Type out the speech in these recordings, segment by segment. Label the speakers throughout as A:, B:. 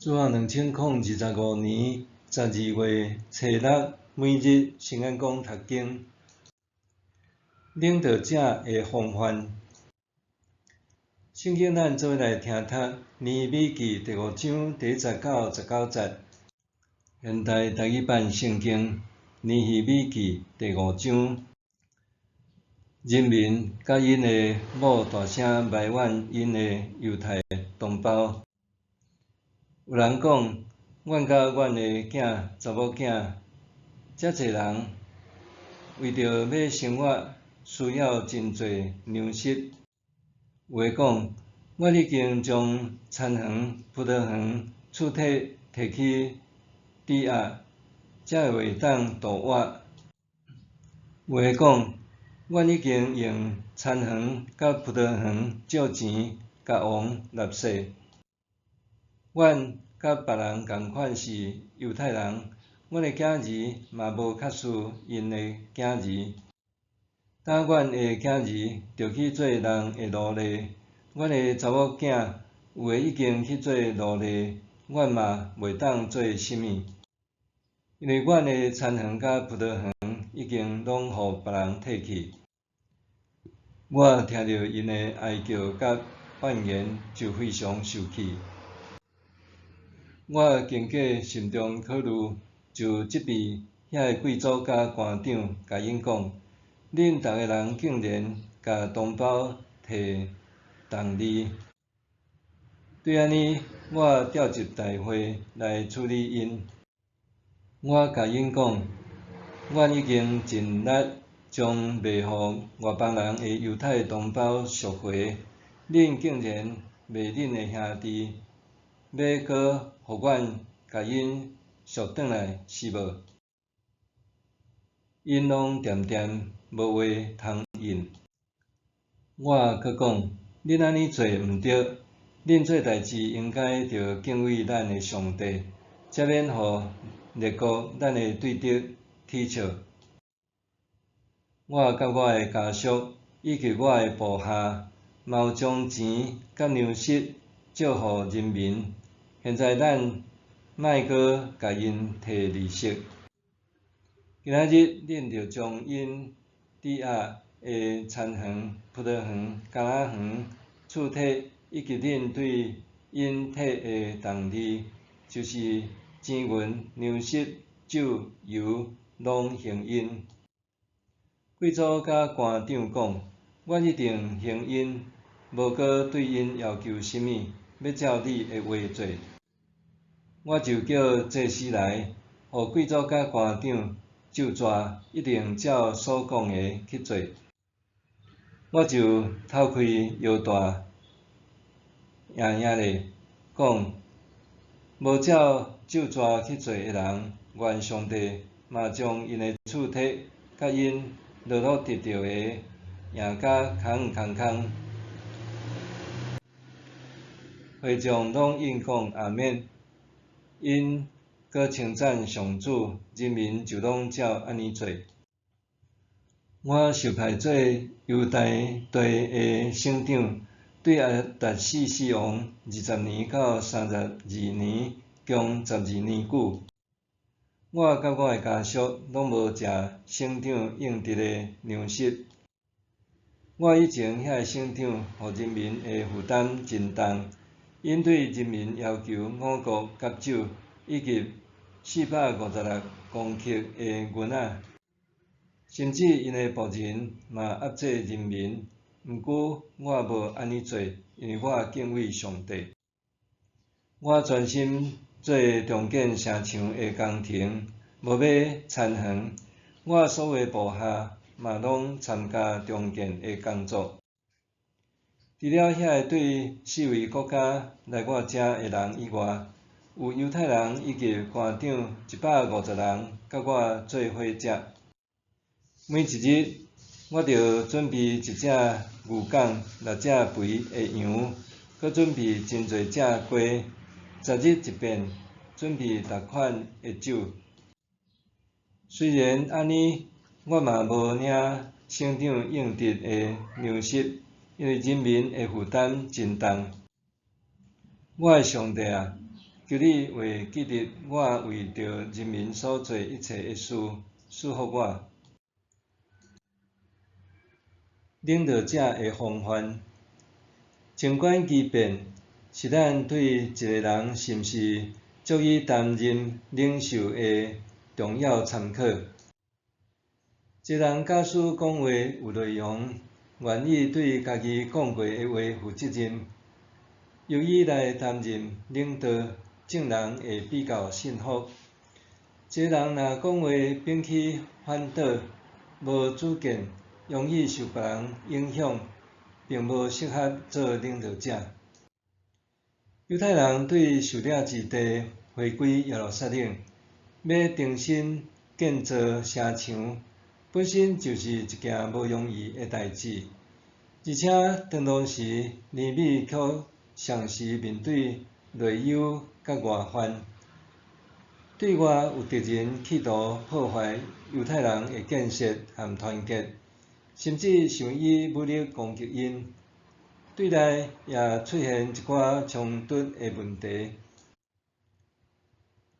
A: 自2025年12月初6，每日圣安宫读经，领导者的风范。圣经咱做伙来听读《尼米记》第5章第19、19节。现代台语版圣经《尼米记》第5章。人民甲因的某大声埋怨因的犹太同胞。有人讲，阮甲阮的囝查某囝，遮济人为着要生活，需要真侪粮食。有诶讲，阮已经将田园、葡萄园、厝体摕去抵押，才会当度活。有诶讲，阮已经用田园甲葡萄园借钱甲王纳税。阮甲别人共款是犹太人，阮的囝儿嘛无较输因的囝儿。当阮的囝儿着去做人的奴隶，阮的查某囝有诶已经去做奴隶，阮嘛袂当做甚物，因为阮的田园甲葡萄园已经拢互别人摕去。我听着因的哀叫甲怨言，就非常受气。我经过心中考虑，就责备遐个贵族甲官长，甲因讲：恁逐个人竟然甲同胞摕同利。对安尼，我召集大会来处理因。我甲因讲：阮已经尽力将卖互外邦人的犹太同胞赎回，恁竟然卖恁的兄弟，要搁互阮甲因赎转来是无？因拢恬恬无话通应。我搁讲，恁安尼做毋对，恁做代志应该着敬畏咱的上帝，才免互列国咱的对敌踢笑。我甲我的家属以及我的部下，嘛有将钱甲粮食借互人民。现在咱莫搁甲因摕利息。今仔日恁着将因抵押的田园、葡萄园、橄榄园、厝体，以及恁对因摕的同利，就是钱银、粮食、酒、油，拢还因。贵族甲官长讲：阮一定还因，无搁对因要求甚物，要照你的话做。我就叫祭司来，互贵族甲官长就抓，一定照所讲的去做。我就透开摇大咧，讲：无照就抓去做的人，愿上帝嘛将因的厝体甲因落落得到的赢甲空空。会众拢应讲阿免。因搁称赞上主，人民就拢照安尼做。我受派做犹太地的省长，对阿达士四王20年到32年，共12年久。我甲我的家属拢无食省长应得的粮食。我以前遐个省长，互人民的负担真重。因对人民要求五谷甲酒，以及456公克的银仔，甚至因的仆人嘛压制人民。毋过我无安尼做，因为我敬畏上帝。我专心做重建城墙的工程，无要田园。我所有的部下嘛拢参加重建的工作。除了遐个对4位国家来我遮的人以外，有犹太人以及官长150人，甲我做伙食。每一日，我着准备1只牛犅、6只肥的羊，搁准备真侪只鸡，10日一遍，准备逐款的酒。虽然安尼，我嘛无领省长应得的粮食。因为人民的负担真重。我的上帝啊，求求你为记得我为着人民所做一切的事，赐福我。领导者的风范，尽管其变，是咱对一个人是毋是足以担任领袖的重要参考。一个人假使讲话有内容，愿意对家己讲过的话负责任，由伊来担任领导，众人会比较信服。一个人若讲话摒弃反倒，无主见，容易受别人影响，并无适合做领导者。犹太人对受了之地回归耶路撒冷，要重新建造城墙，本身就是一件无容易的代志。而且当当时，尼米却常时面对内忧甲外患，对外有敌人企图破坏犹太人的建设和团结，甚至想以武力攻击因。对内也出现一寡冲突的问题。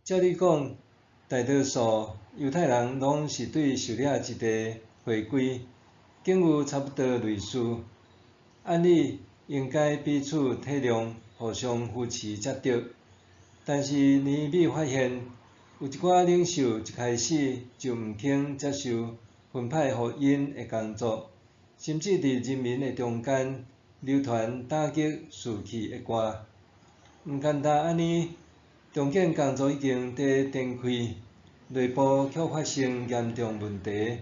A: 照理讲，大多数犹太人拢是对受了之地回归，竟有差不多类似。按理应该彼此体谅，互相扶持才对。但是尼米发现，有一寡领袖一开始就毋肯接受分派互因的工作，甚至伫人民的中间流传打击士气的歌。毋简单安尼，重建工作已经伫展开，内部却发生严重问题，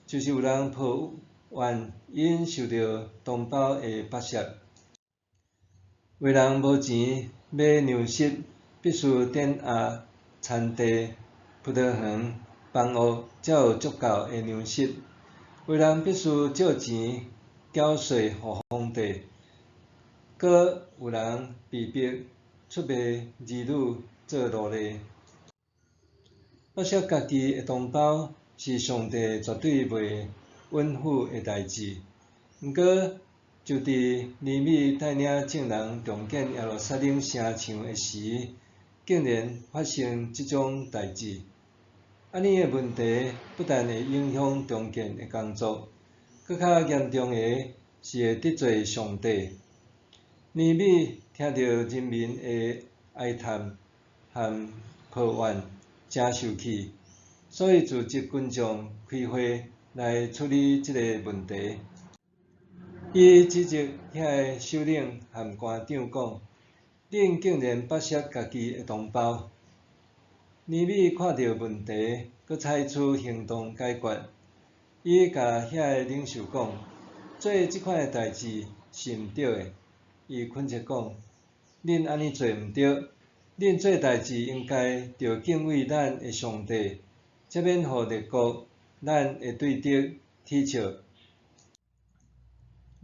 A: 就是有人抱怨因受到同胞的剥削。为人无钱买粮食，必须点压产地、葡萄园、房屋，才有足够的粮食。为人必须借钱缴税互皇帝，阁有人被逼出卖儿女做奴隶。剥削家己的同胞是上帝绝对袂允许的代志。毋过，就伫尼米带领众人重建耶路撒冷城墙的时，竟然发生即种代志。安尼的问题不但会影响重建的工作，更较严重的是会得罪上帝。尼米听到人民的哀叹和抱怨，真受气，所以组织群众开会来处理即个问题。伊指责遐个首领和官长讲：“恁竟然剥削家己的同胞！”尼米看到问题，佮采取行动解决。伊甲遐个领袖讲：“做即款的代志是毋对的。”伊恳切讲：“恁安尼做毋对，恁做代志应该着敬畏咱的上帝，才免互列国咱的对敌踢笑。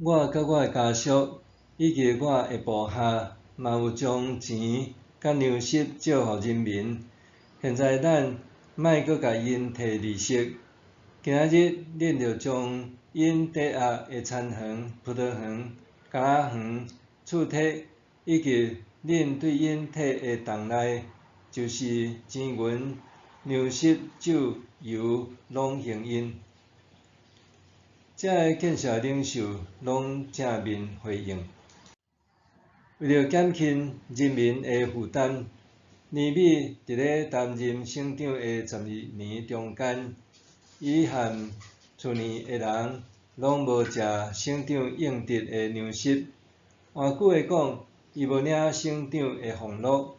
A: 我甲我的家属以及我的部下，嘛有将钱甲粮食借互人民。现在咱莫阁甲因摕利息。今仔日恁着将因抵押的田园、葡萄园、橄榄园、厝体，以及恁对因摕的铜类，就是钱银、粮食、酒、油，拢还因。”遮个建设领袖拢正面回应。为了减轻人民的负担，尼米伫咧担任省长的12年中间，伊和厝内的人拢无食省长应得的粮食。换句话讲，伊无领省长的俸禄。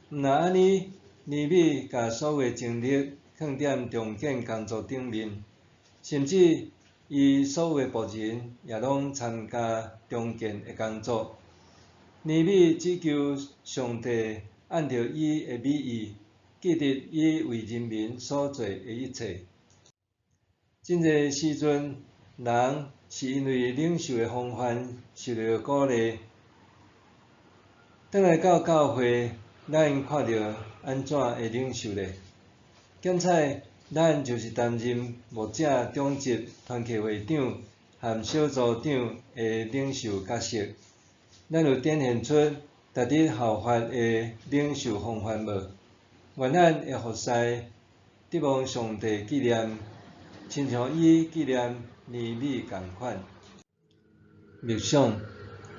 A: 毋但安尼，尼米甲所有精力放伫重建工作顶面，甚至伊所有仆人也拢参加重建的工作。尼米只求上帝按照伊的美意，记得伊为人民所做的一切。真侪时阵，人是因为领袖的风范受到鼓励。转来到教会，咱看到安怎的领袖呢？检采咱就是担任牧者、长职、团契会长和小组长的领袖角色。咱就展现出值得效法的领受方法无？愿咱会服侍，得望上帝纪念，亲像伊纪念尼米共款。默想，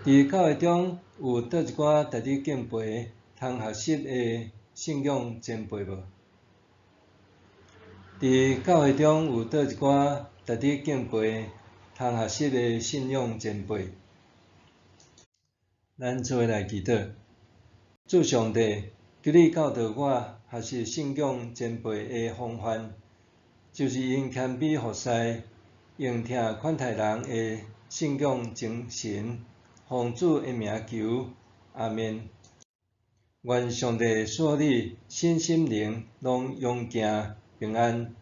A: 伫教会中有倒一寡值得敬佩、通学习的信仰前辈无？伫教会中有倒一寡值得敬佩、通学习的信仰前辈？咱做伙来祈祷，主上帝，求你教导我学习信仰前辈的方法，就是因谦卑服侍，用听款待人的信仰精神，奉主的名求，阿们。愿上帝赐你身心灵拢勇健平安。